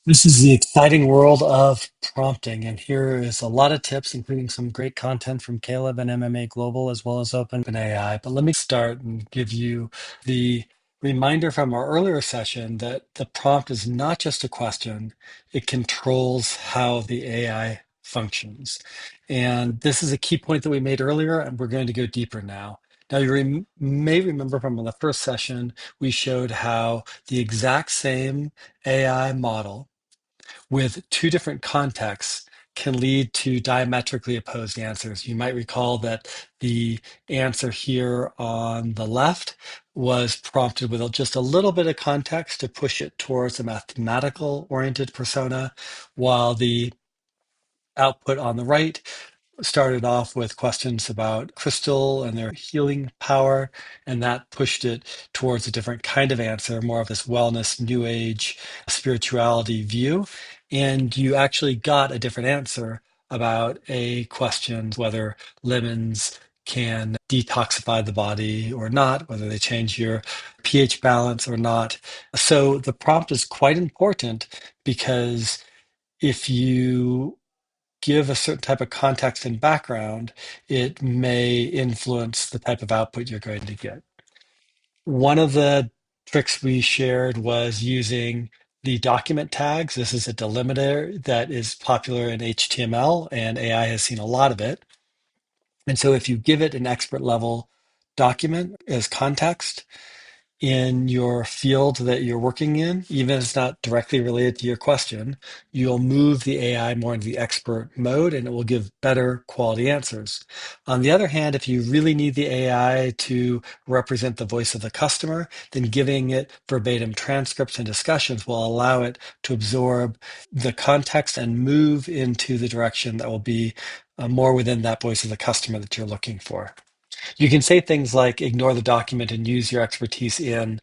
This is the exciting world of prompting, and here is a lot of tips, including some great content from Caleb and MMA Global, as well as OpenAI. But let me start and give you the reminder from our earlier session that the prompt is not just a question, it controls how the AI functions. And this is a key point that we made earlier, and we're going to go deeper now. Now, may remember from the first session, we showed how the exact same AI model with two different contexts can lead to diametrically opposed answers. You might recall that the answer here on the left was prompted with just a little bit of context to push it towards a mathematical oriented persona, while the output on the right started off with questions about crystal and their healing power, and that pushed it towards a different kind of answer, more of this wellness, new age, spirituality view. And you actually got a different answer about a question whether lemons can detoxify the body or not, whether they change your pH balance or not. So the prompt is quite important because if you give a certain type of context and background, it may influence the type of output you're going to get. One of the tricks we shared was using the document tags. This is a delimiter that is popular in HTML, and AI has seen a lot of it. And so if you give it an expert level document as context, in your field that you're working in, even if it's not directly related to your question, you'll move the AI more into the expert mode and it will give better quality answers. On the other hand, if you really need the AI to represent the voice of the customer, then giving it verbatim transcripts and discussions will allow it to absorb the context and move into the direction that will be more within that voice of the customer that you're looking for. You can say things like ignore the document and use your expertise in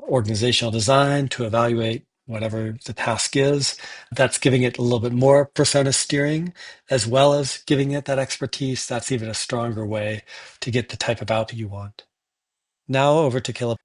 organizational design to evaluate whatever the task is. That's giving it a little bit more persona steering, as well as giving it that expertise. That's even a stronger way to get the type of output you want. Now over to Caleb.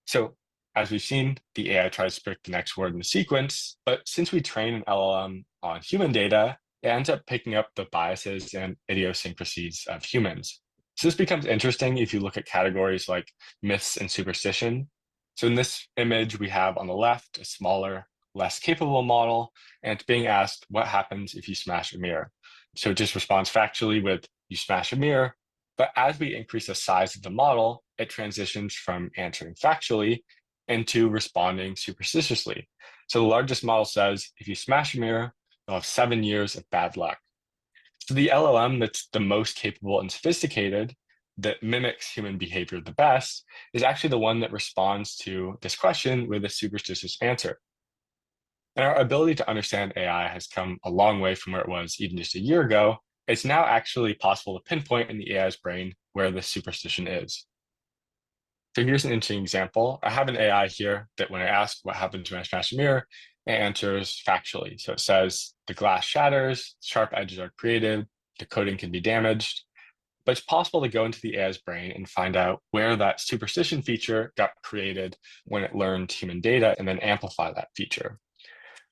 So as we've seen, the AI tries to pick the next word in the sequence, but since we train an LLM on human data, it ends up picking up the biases and idiosyncrasies of humans. So this becomes interesting if you look at categories like myths and superstition. So in this image, we have on the left a smaller, less capable model, and it's being asked what happens if you smash a mirror. So it just responds factually with you smash a mirror, but as we increase the size of the model, it transitions from answering factually into responding superstitiously. So the largest model says, if you smash a mirror, you'll have 7 years of bad luck. So the LLM that's the most capable and sophisticated, that mimics human behavior the best, is actually the one that responds to this question with a superstitious answer. And our ability to understand AI has come a long way from where it was even just a year ago. It's now actually possible to pinpoint in the AI's brain where the superstition is. So here's an interesting example. I have an AI here that when I ask what happens when I smash a mirror, it answers factually. So it says the glass shatters, sharp edges are created, the coating can be damaged. But it's possible to go into the AI's brain and find out where that superstition feature got created when it learned human data and then amplify that feature.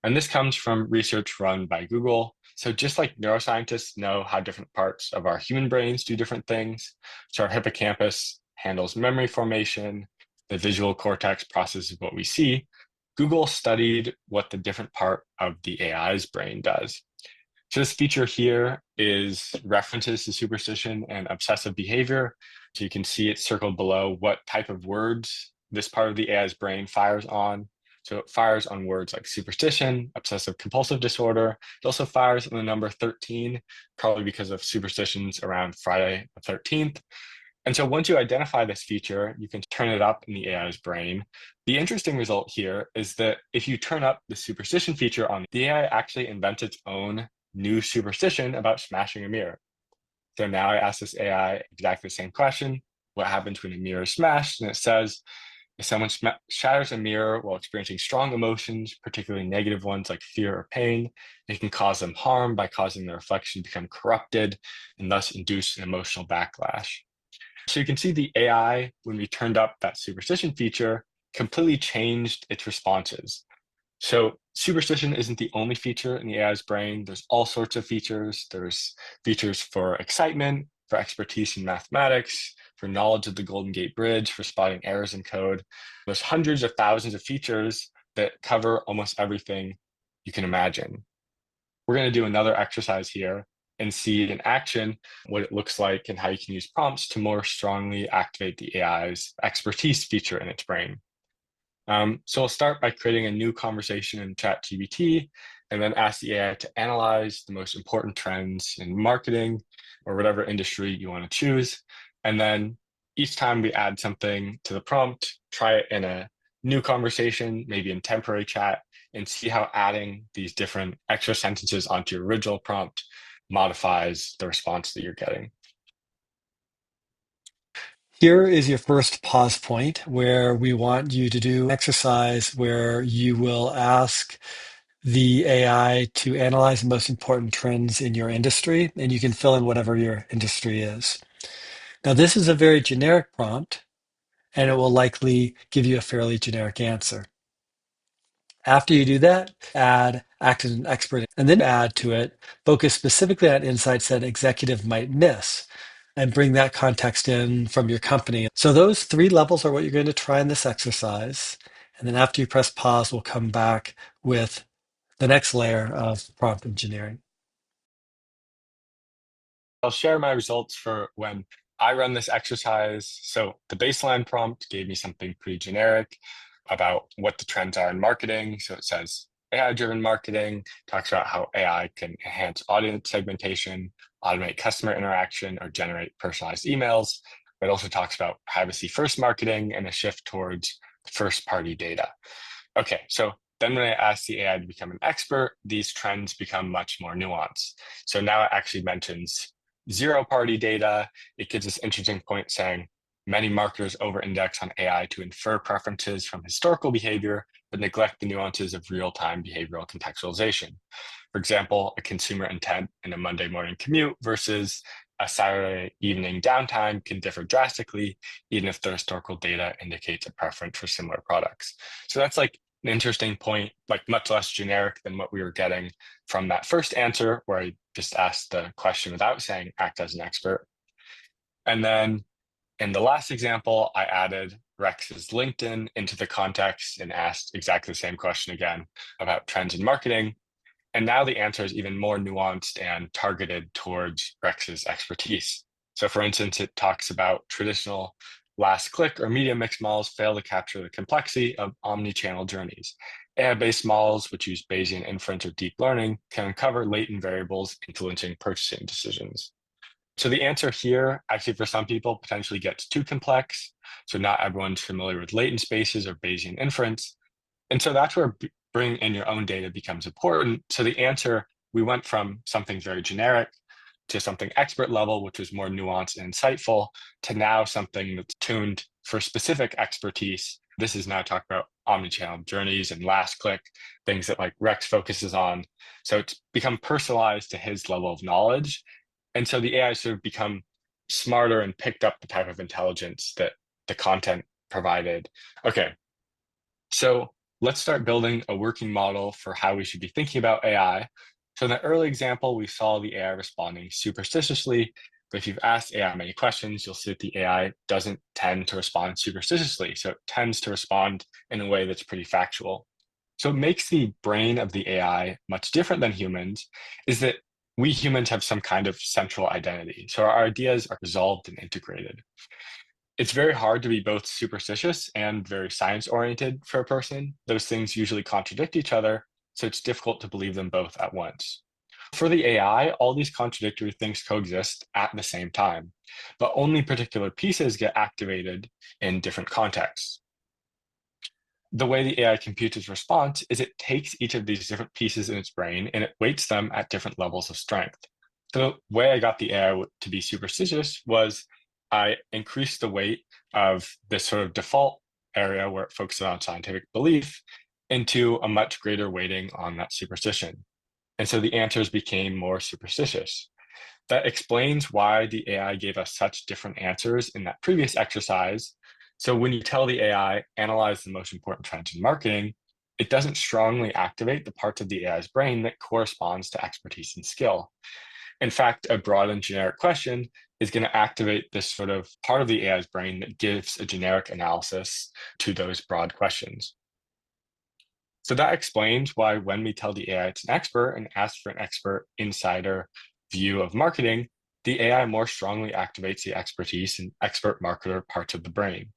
And this comes from research run by Google. So just like neuroscientists know how different parts of our human brains do different things, so our hippocampus handles memory formation, the visual cortex processes what we see, Google studied what the different part of the AI's brain does. So this feature here is references to superstition and obsessive behavior. So you can see it circled below what type of words this part of the AI's brain fires on. So it fires on words like superstition, obsessive compulsive disorder. It also fires on the number 13, probably because of superstitions around Friday the 13th. And so once you identify this feature, you can turn it up in the AI's brain. The interesting result here is that if you turn up the superstition feature on the AI actually invents its own new superstition about smashing a mirror. So now I ask this AI exactly the same question. What happens when a mirror is smashed? And it says, if someone shatters a mirror while experiencing strong emotions, particularly negative ones like fear or pain, it can cause them harm by causing the reflection to become corrupted and thus induce an emotional backlash. So you can see the AI, when we turned up that superstition feature, completely changed its responses. So superstition isn't the only feature in the AI's brain. There's all sorts of features. There's features for excitement, for expertise in mathematics, for knowledge of the Golden Gate Bridge, for spotting errors in code. There's hundreds of thousands of features that cover almost everything you can imagine. We're going to do another exercise here and see in action what it looks like and how you can use prompts to more strongly activate the AI's expertise feature in its brain. So I'll start by creating a new conversation in ChatGPT and then ask the AI to analyze the most important trends in marketing or whatever industry you want to choose. And then each time we add something to the prompt, try it in a new conversation, maybe in temporary chat, and see how adding these different extra sentences onto your original prompt modifies the response that you're getting. Here is your first pause point where we want you to do an exercise where you will ask the AI to analyze the most important trends in your industry, and you can fill in whatever your industry is. Now, this is a very generic prompt, and it will likely give you a fairly generic answer. After you do that, act as an expert, and then add to it, focus specifically on insights that executive might miss, and bring that context in from your company. So those three levels are what you're going to try in this exercise. And then after you press pause, we'll come back with the next layer of prompt engineering. I'll share my results for when I run this exercise. So the baseline prompt gave me something pretty generic about what the trends are in marketing. So it says AI-driven marketing, talks about how AI can enhance audience segmentation, automate customer interaction, or generate personalized emails. It also talks about privacy-first marketing and a shift towards first-party data. Okay, so then when I ask the AI to become an expert, these trends become much more nuanced. So now it actually mentions zero-party data. It gives this interesting point saying many marketers over-index on AI to infer preferences from historical behavior, but neglect the nuances of real-time behavioral contextualization. For example, a consumer intent in a Monday morning commute versus a Saturday evening downtime can differ drastically, even if the historical data indicates a preference for similar products. So that's like an interesting point, like much less generic than what we were getting from that first answer, where I just asked the question without saying act as an expert. And then in the last example, I added Rex's LinkedIn into the context and asked exactly the same question again about trends in marketing. And now the answer is even more nuanced and targeted towards Rex's expertise. So for instance, it talks about traditional last click or media mix models fail to capture the complexity of omni-channel journeys. AI-based models, which use Bayesian inference or deep learning, can uncover latent variables influencing purchasing decisions. So the answer here, actually for some people, potentially gets too complex. So not everyone's familiar with latent spaces or Bayesian inference. And so that's where bringing in your own data becomes important. So the answer, we went from something very generic to something expert level, which was more nuanced and insightful, to now something that's tuned for specific expertise. This is now talking about omnichannel journeys and last click, things that like Rex focuses on. So it's become personalized to his level of knowledge. And so the AI sort of become smarter and picked up the type of intelligence that the content provided. Okay, so let's start building a working model for how we should be thinking about AI. So in the early example, we saw the AI responding superstitiously. But if you've asked AI many questions, you'll see that the AI doesn't tend to respond superstitiously. So it tends to respond in a way that's pretty factual. So what makes the brain of the AI much different than humans is that we humans have some kind of central identity. So our ideas are resolved and integrated. It's very hard to be both superstitious and very science oriented for a person. Those things usually contradict each other, so it's difficult to believe them both at once. For the AI, all these contradictory things coexist at the same time, but only particular pieces get activated in different contexts. The way the AI computes its response is it takes each of these different pieces in its brain and it weights them at different levels of strength. The way I got the AI to be superstitious was I increased the weight of this sort of default area where it focuses on scientific belief into a much greater weighting on that superstition. And so the answers became more superstitious. That explains why the AI gave us such different answers in that previous exercise. So when you tell the AI, analyze the most important trends in marketing, it doesn't strongly activate the parts of the AI's brain that corresponds to expertise and skill. In fact, a broad and generic question is going to activate this sort of part of the AI's brain that gives a generic analysis to those broad questions. So that explains why when we tell the AI it's an expert and ask for an expert insider view of marketing, the AI more strongly activates the expertise and expert marketer parts of the brain.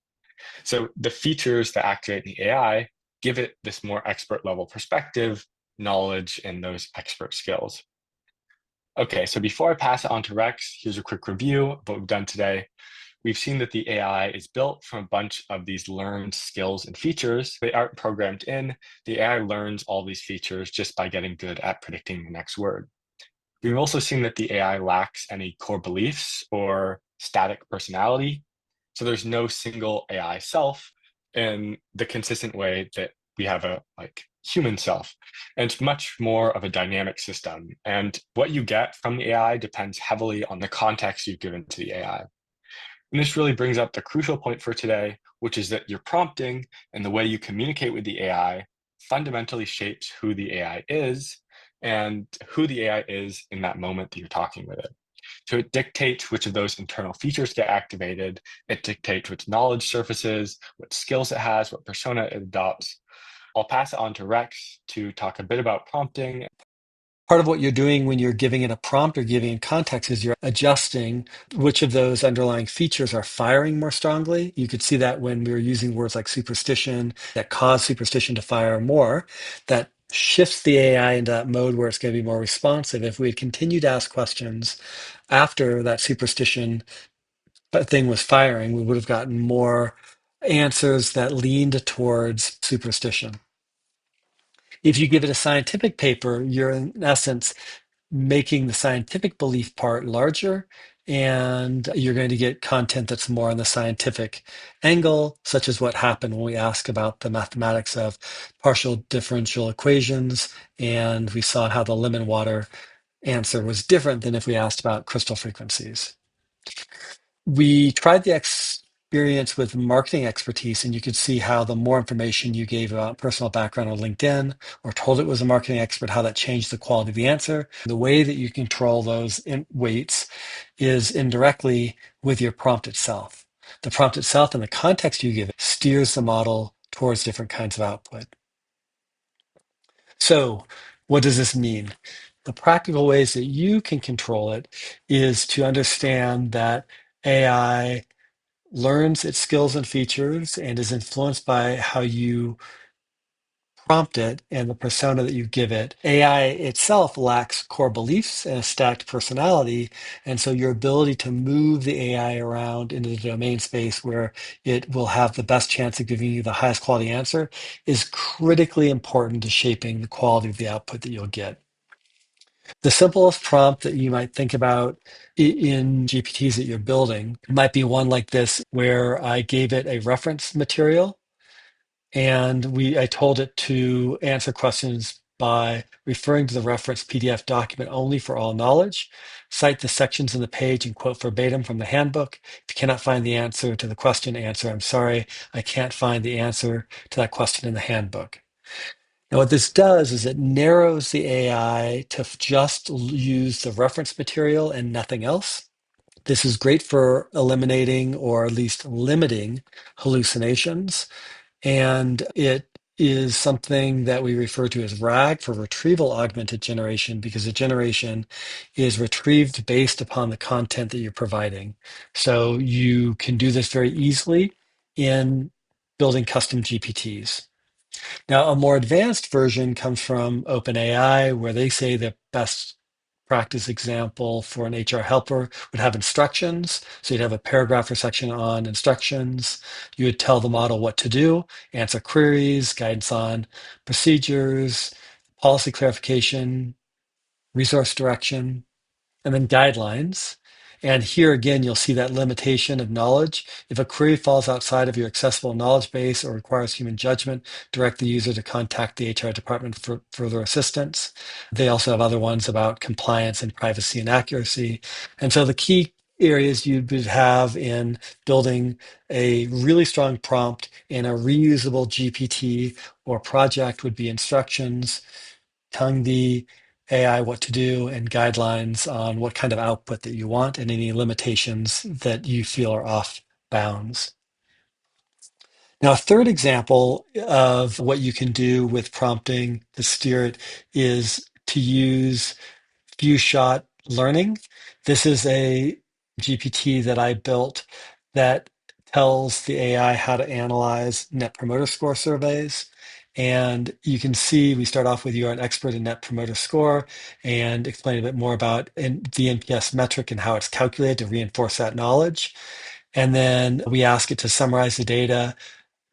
So the features that activate the AI give it this more expert level perspective, knowledge, and those expert skills. Okay, so before I pass it on to Rex, here's a quick review of what we've done today. We've seen that the AI is built from a bunch of these learned skills and features. They aren't programmed in. The AI learns all these features just by getting good at predicting the next word. We've also seen that the AI lacks any core beliefs or static personality. So there's no single AI self in the consistent way that we have a human self. And it's much more of a dynamic system. And what you get from the AI depends heavily on the context you've given to the AI. And this really brings up the crucial point for today, which is that your prompting and the way you communicate with the AI fundamentally shapes who the AI is and who the AI is in that moment that you're talking with it. So it dictates which of those internal features get activated. It dictates which knowledge surfaces, what skills it has, what persona it adopts. I'll pass it on to Rex to talk a bit about prompting. Part of what you're doing when you're giving it a prompt or giving it context is you're adjusting which of those underlying features are firing more strongly. You could see that when we were using words like superstition that cause superstition to fire more, that shifts the AI into that mode where it's going to be more responsive. If we had continued to ask questions after that superstition thing was firing, we would have gotten more answers that leaned towards superstition. If you give it a scientific paper, you're in essence making the scientific belief part larger, and you're going to get content that's more on the scientific angle, such as what happened when we asked about the mathematics of partial differential equations, and we saw how the lemon water answer was different than if we asked about crystal frequencies. We tried the experience with marketing expertise, and you could see how the more information you gave about personal background on LinkedIn or told it was a marketing expert, how that changed the quality of the answer. The way that you control those weights is indirectly with your prompt itself. The prompt itself and the context you give it steers the model towards different kinds of output. So, what does this mean? The practical ways that you can control it is to understand that AI learns its skills and features and is influenced by how you prompt it and the persona that you give it. AI itself lacks core beliefs and a stacked personality. And so your ability to move the AI around into the domain space where it will have the best chance of giving you the highest quality answer is critically important to shaping the quality of the output that you'll get. The simplest prompt that you might think about in GPTs that you're building might be one like this, where I gave it a reference material and I told it to answer questions by referring to the reference PDF document only for all knowledge, cite the sections in the page and quote verbatim from the handbook. If you cannot find the answer to the question, answer, I'm sorry, I can't find the answer to that question in the handbook. Now, what this does is it narrows the AI to just use the reference material and nothing else. This is great for eliminating or at least limiting hallucinations. And it is something that we refer to as RAG for retrieval augmented generation because the generation is retrieved based upon the content that you're providing. So you can do this very easily in building custom GPTs. Now, a more advanced version comes from OpenAI, where they say the best practice example for an HR helper would have instructions. So you'd have a paragraph or section on instructions. You would tell the model what to do, answer queries, guidance on procedures, policy clarification, resource direction, and then guidelines. And here again, you'll see that limitation of knowledge. If a query falls outside of your accessible knowledge base or requires human judgment, direct the user to contact the HR department for further assistance. They also have other ones about compliance and privacy and accuracy. And so the key areas you would have in building a really strong prompt in a reusable GPT or project would be instructions, telling the AI what to do, and guidelines on what kind of output that you want and any limitations that you feel are off bounds. Now, a third example of what you can do with prompting to steer it is to use few shot learning. This is a GPT that I built that tells the AI how to analyze net promoter score surveys. And you can see we start off with you're an expert in net promoter score and explain a bit more about the NPS metric and how it's calculated to reinforce that knowledge. And then we ask it to summarize the data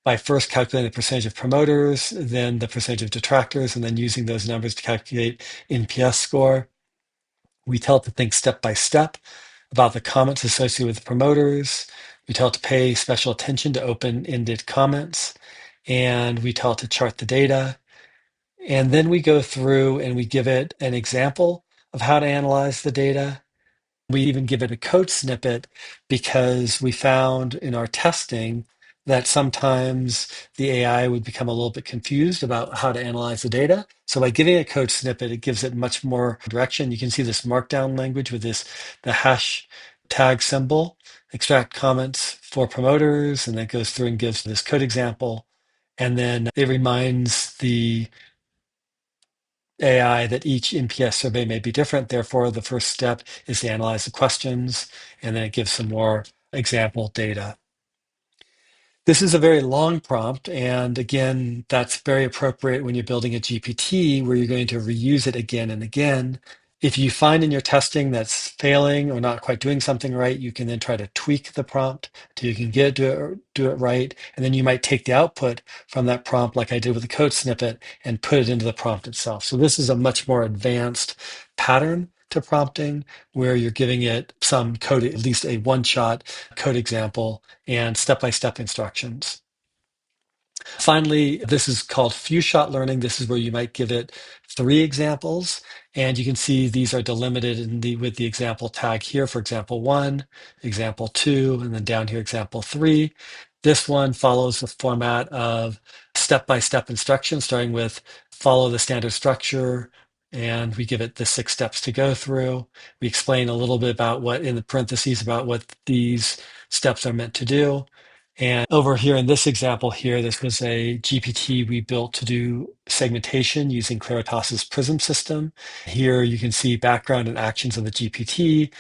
by first calculating the percentage of promoters, then the percentage of detractors, and then using those numbers to calculate NPS score. We tell it to think step by step about the comments associated with the promoters. We tell it to pay special attention to open-ended comments, and we tell it to chart the data. And then we go through and we give it an example of how to analyze the data. We even give it a code snippet because we found in our testing that sometimes the AI would become a little bit confused about how to analyze the data. So by giving a code snippet, it gives it much more direction. You can see this markdown language with the hash tag symbol, extract comments for promoters, and then it goes through and gives this code example. And then it reminds the AI that each NPS survey may be different. Therefore, the first step is to analyze the questions, and then it gives some more example data. This is a very long prompt, and again, that's very appropriate when you're building a GPT where you're going to reuse it again and again. If you find in your testing that's failing or not quite doing something right, you can then try to tweak the prompt till you can do it right. And then you might take the output from that prompt, like I did with the code snippet, and put it into the prompt itself. So this is a much more advanced pattern to prompting where you're giving it some code, at least a one-shot code example and step-by-step instructions. Finally, this is called few-shot learning. This is where you might give it three examples, and you can see these are delimited with the example tag here for example one, example two, and then down here example three. This one follows the format of step-by-step instructions, starting with follow the standard structure, and we give it the 6 steps to go through. We explain a little bit about what in the parentheses about what these steps are meant to do. And over here in this example here, this was a GPT we built to do segmentation using Claritas's Prism system. Here you can see background and actions of the GPT.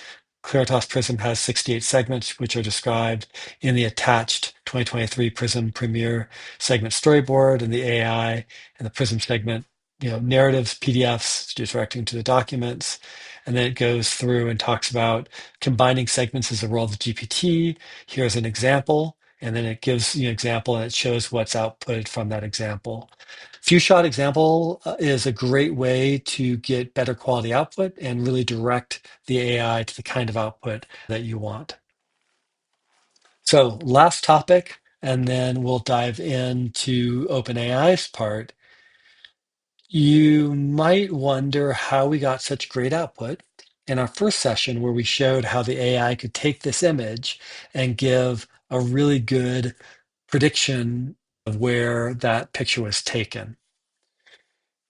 Claritas Prism has 68 segments, which are described in the attached 2023 Prism Premier segment storyboard, and the AI and the Prism segment, narratives, PDFs, directing to the documents. And then it goes through and talks about combining segments as a role of the GPT. Here's an example. And then it gives you an example and it shows what's outputted from that example. Few shot example is a great way to get better quality output and really direct the AI to the kind of output that you want. So last topic, and then we'll dive into OpenAI's part. You might wonder how we got such great output in our first session where we showed how the AI could take this image and give a really good prediction of where that picture was taken.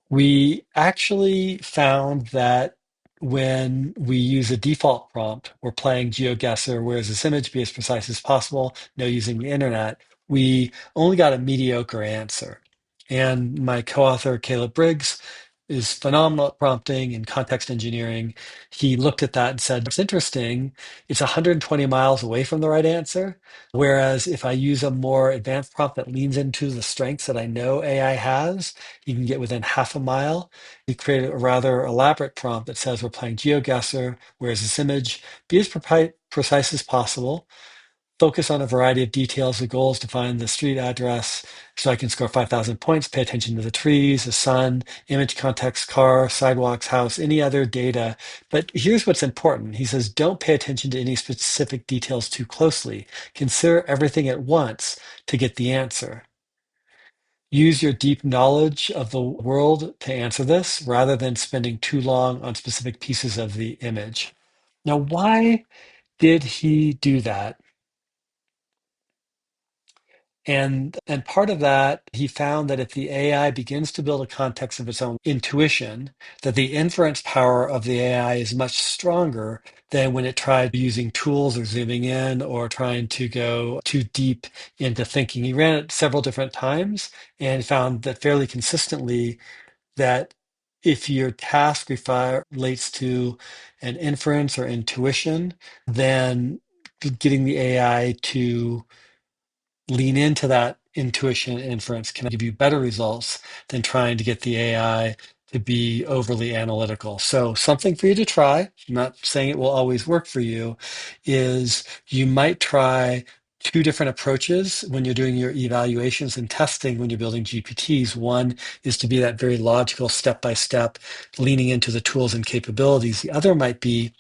We actually found that when we use a default prompt, we're playing GeoGuessr, whereas this image be as precise as possible, no using the internet, we only got a mediocre answer. And my co-author, Caleb Briggs, is phenomenal at prompting and context engineering. He looked at that and said, it's interesting. It's 120 miles away from the right answer. Whereas if I use a more advanced prompt that leans into the strengths that I know AI has, you can get within half a mile. We created a rather elaborate prompt that says we're playing GeoGuessr, whereas this image, be as precise as possible, focus on a variety of details. The goal is to find the street address so I can score 5,000 points, pay attention to the trees, the sun, image context, car, sidewalks, house, any other data. But here's what's important. He says, don't pay attention to any specific details too closely. Consider everything at once to get the answer. Use your deep knowledge of the world to answer this rather than spending too long on specific pieces of the image. Now, why did he do that? And part of that, he found that if the AI begins to build a context of its own intuition, that the inference power of the AI is much stronger than when it tried using tools or zooming in or trying to go too deep into thinking. He ran it several different times and found that fairly consistently that if your task relates to an inference or intuition, then getting the AI to lean into that intuition and inference can give you better results than trying to get the AI to be overly analytical. So, something for you to try, I'm not saying it will always work for you, is you might try two different approaches when you're doing your evaluations and testing when you're building GPTs. One is to be that very logical step by step, leaning into the tools and capabilities. The other might be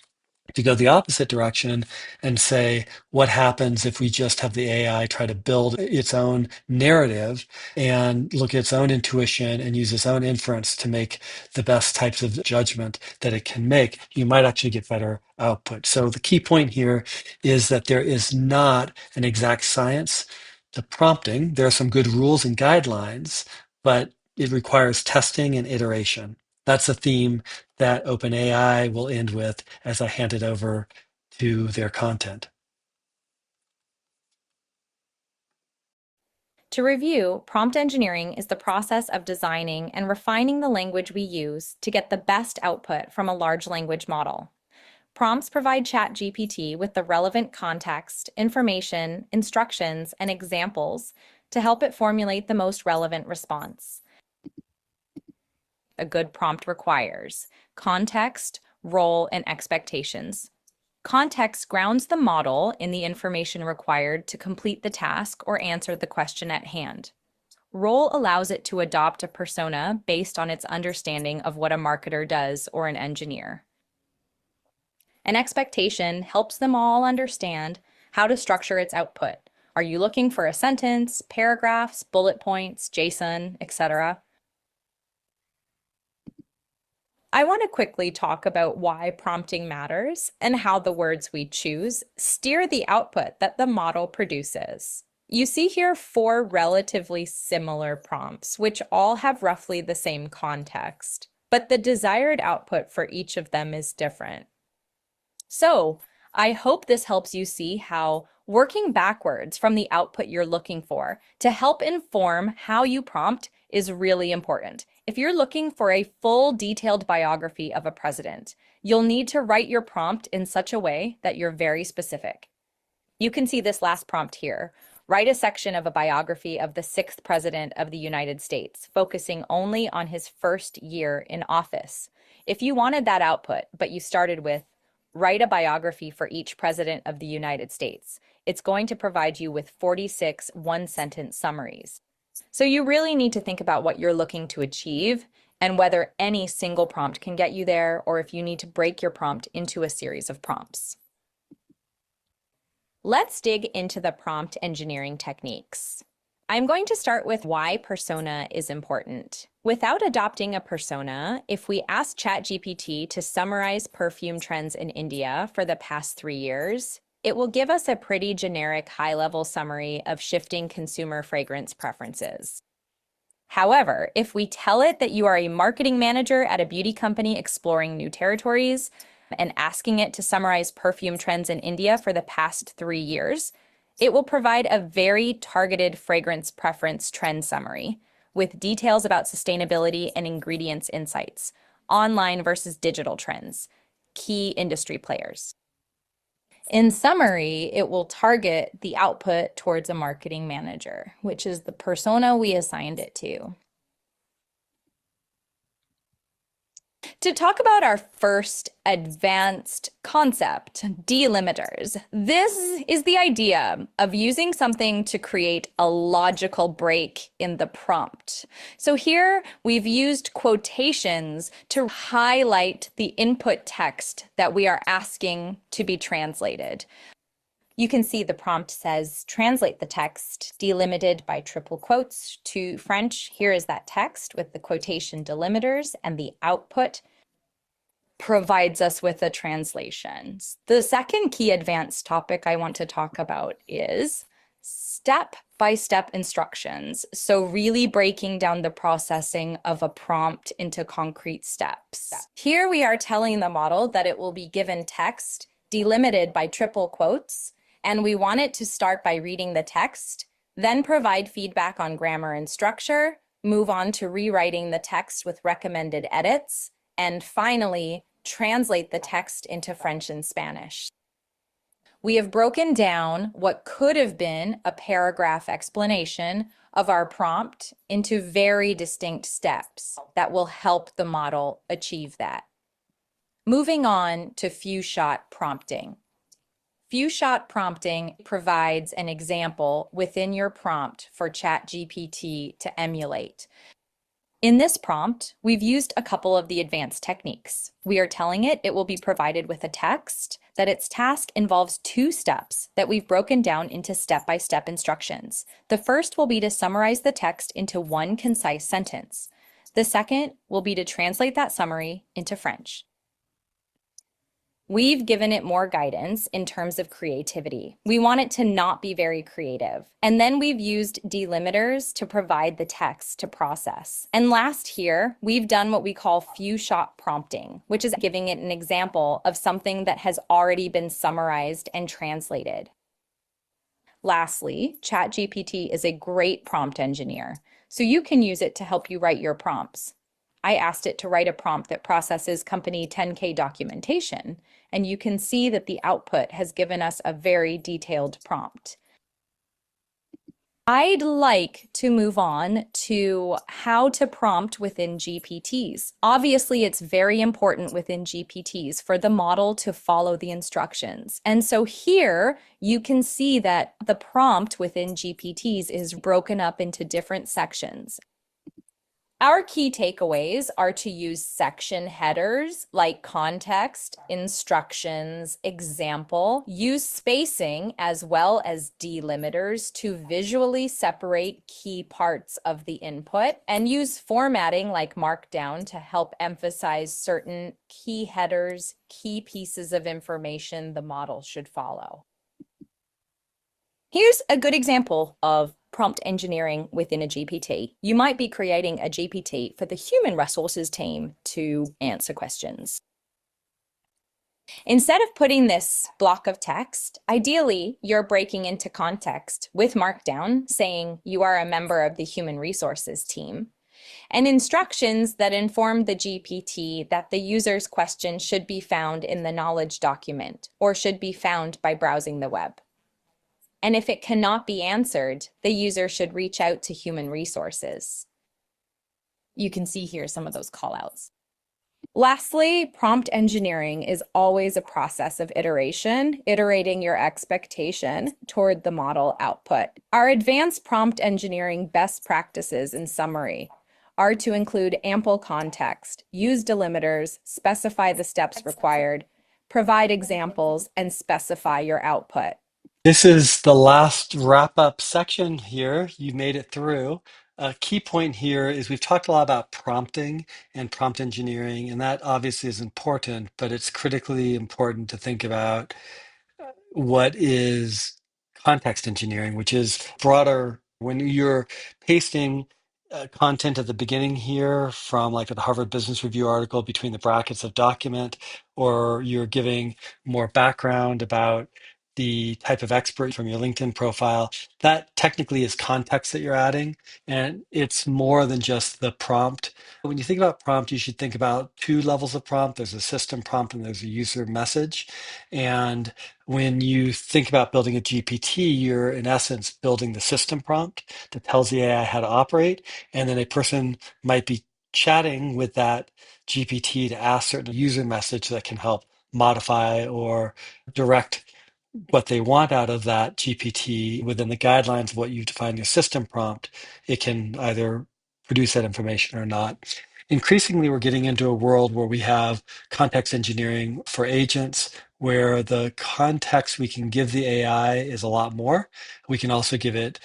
to go the opposite direction and say, what happens if we just have the AI try to build its own narrative and look at its own intuition and use its own inference to make the best types of judgment that it can make? You might actually get better output. So the key point here is that there is not an exact science to prompting. There are some good rules and guidelines, but it requires testing and iteration. That's a theme that OpenAI will end with as I hand it over to their content. To review, prompt engineering is the process of designing and refining the language we use to get the best output from a large language model. Prompts provide ChatGPT with the relevant context, information, instructions, and examples to help it formulate the most relevant response. A good prompt requires context, role, and expectations. Context grounds the model in the information required to complete the task or answer the question at hand. Role allows it to adopt a persona based on its understanding of what a marketer does or an engineer. An expectation helps them all understand how to structure its output. Are you looking for a sentence, paragraphs, bullet points, JSON, etc.? I want to quickly talk about why prompting matters and how the words we choose steer the output that the model produces. You see here 4 relatively similar prompts, which all have roughly the same context, but the desired output for each of them is different. So, I hope this helps you see how working backwards from the output you're looking for to help inform how you prompt is really important. If you're looking for a full detailed biography of a president, you'll need to write your prompt in such a way that you're very specific. You can see this last prompt here. Write a section of a biography of the 6th president of the United States, focusing only on his first year in office. If you wanted that output, but you started with write a biography for each president of the United States, it's going to provide you with 46 one-sentence summaries. So you really need to think about what you're looking to achieve and whether any single prompt can get you there, or if you need to break your prompt into a series of prompts. Let's dig into the prompt engineering techniques. I'm going to start with why persona is important. Without adopting a persona, if we ask ChatGPT to summarize perfume trends in India for the past 3 years, it will give us a pretty generic high-level summary of shifting consumer fragrance preferences. However, if we tell it that you are a marketing manager at a beauty company exploring new territories and asking it to summarize perfume trends in India for the past 3 years, it will provide a very targeted fragrance preference trend summary with details about sustainability and ingredients insights, online versus digital trends, key industry players. In summary, it will target the output towards a marketing manager, which is the persona we assigned it to. To talk about our first advanced concept, delimiters, this is the idea of using something to create a logical break in the prompt. So here we've used quotations to highlight the input text that we are asking to be translated. You can see the prompt says, translate the text delimited by triple quotes to French. Here is that text with the quotation delimiters, and the output provides us with the translations. The second key advanced topic I want to talk about is step-by-step instructions. So really breaking down the processing of a prompt into concrete steps. Here we are telling the model that it will be given text delimited by triple quotes, and we want it to start by reading the text, then provide feedback on grammar and structure, move on to rewriting the text with recommended edits, and finally, translate the text into French and Spanish. We have broken down what could have been a paragraph explanation of our prompt into very distinct steps that will help the model achieve that. Moving on to few-shot prompting. Few-shot prompting provides an example within your prompt for ChatGPT to emulate. In this prompt, we've used a couple of the advanced techniques. We are telling it will be provided with a text, that its task involves 2 steps that we've broken down into step-by-step instructions. The first will be to summarize the text into one concise sentence. The second will be to translate that summary into French. We've given it more guidance in terms of creativity. We want it to not be very creative. And then we've used delimiters to provide the text to process. And last here, we've done what we call few-shot prompting, which is giving it an example of something that has already been summarized and translated. Lastly, ChatGPT is a great prompt engineer, so you can use it to help you write your prompts. I asked it to write a prompt that processes company 10K documentation, and you can see that the output has given us a very detailed prompt. I'd like to move on to how to prompt within GPTs. Obviously, it's very important within GPTs for the model to follow the instructions. And so here you can see that the prompt within GPTs is broken up into different sections. Our key takeaways are to use section headers like context, instructions, example, use spacing as well as delimiters to visually separate key parts of the input, and use formatting like Markdown to help emphasize certain key headers, key pieces of information the model should follow. Here's a good example of prompt engineering within a GPT. You might be creating a GPT for the human resources team to answer questions. Instead of putting this block of text, ideally, you're breaking into context with Markdown, saying you are a member of the human resources team, and instructions that inform the GPT that the user's question should be found in the knowledge document or should be found by browsing the web. And if it cannot be answered, the user should reach out to human resources. You can see here some of those callouts. Lastly, prompt engineering is always a process of iteration, iterating your expectation toward the model output. Our advanced prompt engineering best practices in summary are to include ample context, use delimiters, specify the steps required, provide examples, and specify your output. This is the last wrap-up section here. You made it through. A key point here is we've talked a lot about prompting and prompt engineering, and that obviously is important, but it's critically important to think about what is context engineering, which is broader. When you're pasting content at the beginning here from like the Harvard Business Review article between the brackets of document, or you're giving more background about the type of expert from your LinkedIn profile, that technically is context that you're adding. And it's more than just the prompt. When you think about prompt, you should think about 2 levels of prompt. There's a system prompt and there's a user message. And when you think about building a GPT, you're in essence building the system prompt that tells the AI how to operate. And then a person might be chatting with that GPT to ask certain user message that can help modify or direct what they want out of that GPT within the guidelines of what you define your system prompt. It can either produce that information or not. Increasingly, we're getting into a world where we have context engineering for agents, where the context we can give the AI is a lot more. We can also give it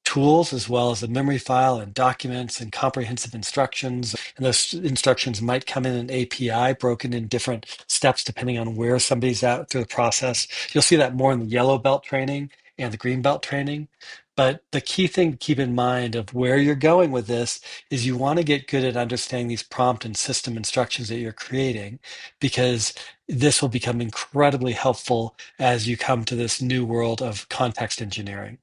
tools as well as a memory file and documents and comprehensive instructions. And those instructions might come in an API broken in different steps depending on where somebody's at through the process. You'll see that more in the yellow belt training and the Greenbelt training. But the key thing to keep in mind of where you're going with this is you want to get good at understanding these prompt and system instructions that you're creating, because this will become incredibly helpful as you come to this new world of context engineering.